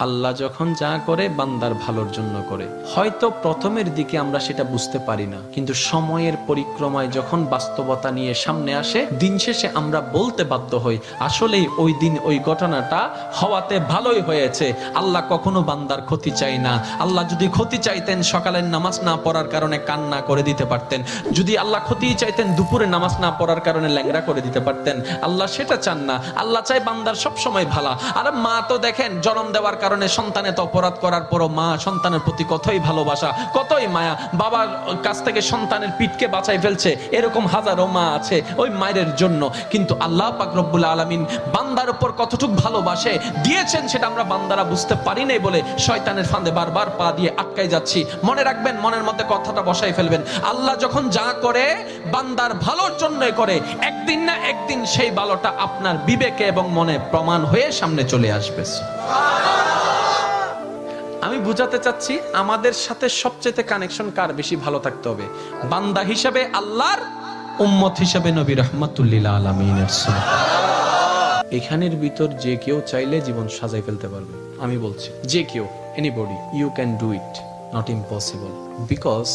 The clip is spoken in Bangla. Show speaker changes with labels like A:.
A: আল্লাহ যখন যা করে বান্দার ভালোর জন্য করে। হয়তো প্রথমের দিকে আমরা সেটা বুঝতে পারি না, কিন্তু সময়ের পরিক্রমায় যখন বাস্তবতা নিয়ে সামনে আসে, দিন শেষে আমরা বলতে বাধ্য হই আসলেই ওই দিন ওই ঘটনাটা হওয়াতে ভালোই হয়েছে। আল্লাহ কখনো বান্দার ক্ষতি চাই না। আল্লাহ যদি ক্ষতি চাইতেন সকালের নামাজ না পড়ার কারণে কান্না করে দিতে পারতেন। যদি আল্লাহ ক্ষতি চাইতেন দুপুরে নামাজ না পড়ার কারণে ল্যাংড়া করে দিতে পারতেন। আল্লাহ সেটা চান না। আল্লাহ চাই বান্দার সব সময় ভালো। আর মা তো দেখেন জন্ম দেওয়ার কারণে সন্তানের তো অপরাধ করার পরও মা সন্তানের প্রতি কতই ভালোবাসা, কতই মায়া। বাবার কাছ থেকে সন্তানের পিঠকে বাঁচাই ফেলছে, এরকম হাজারো মা আছে ওই মায়ের জন্য। কিন্তু আল্লাহ পাক রব্বুল আলামিন বান্দার উপর কতটুক ভালোবাসে দিয়েছেন সেটা আমরা বান্দারা বুঝতে পারি নাই বলে শয়তানের ফাঁদে বারবার পা দিয়ে আটকাই যাচ্ছি। মনে রাখবেন, মনের মধ্যে কথাটা বসাই ফেলবেন, আল্লাহ যখন যা করে বান্দার ভালোর জন্যই করে। একদিন না একদিন সেই ভালোটা আপনার বিবেকে এবং মনে প্রমাণ হয়ে সামনে চলে আসবে। আমি বুঝাতে চাচ্ছি আমাদের সাথে সবচেয়ে কানেকশন কার বেশি ভালো থাকতে হবে, বান্দা হিসেবে আল্লাহর, উম্মত হিসেবে নবী রাহমাতুল লিল আলামিনের। এখানের ভিতর যে কেউ চাইলে জীবন সাজাই ফেলতে পারবে। আমি বলছি যে কেউ, anybody, you can do it, not impossible, because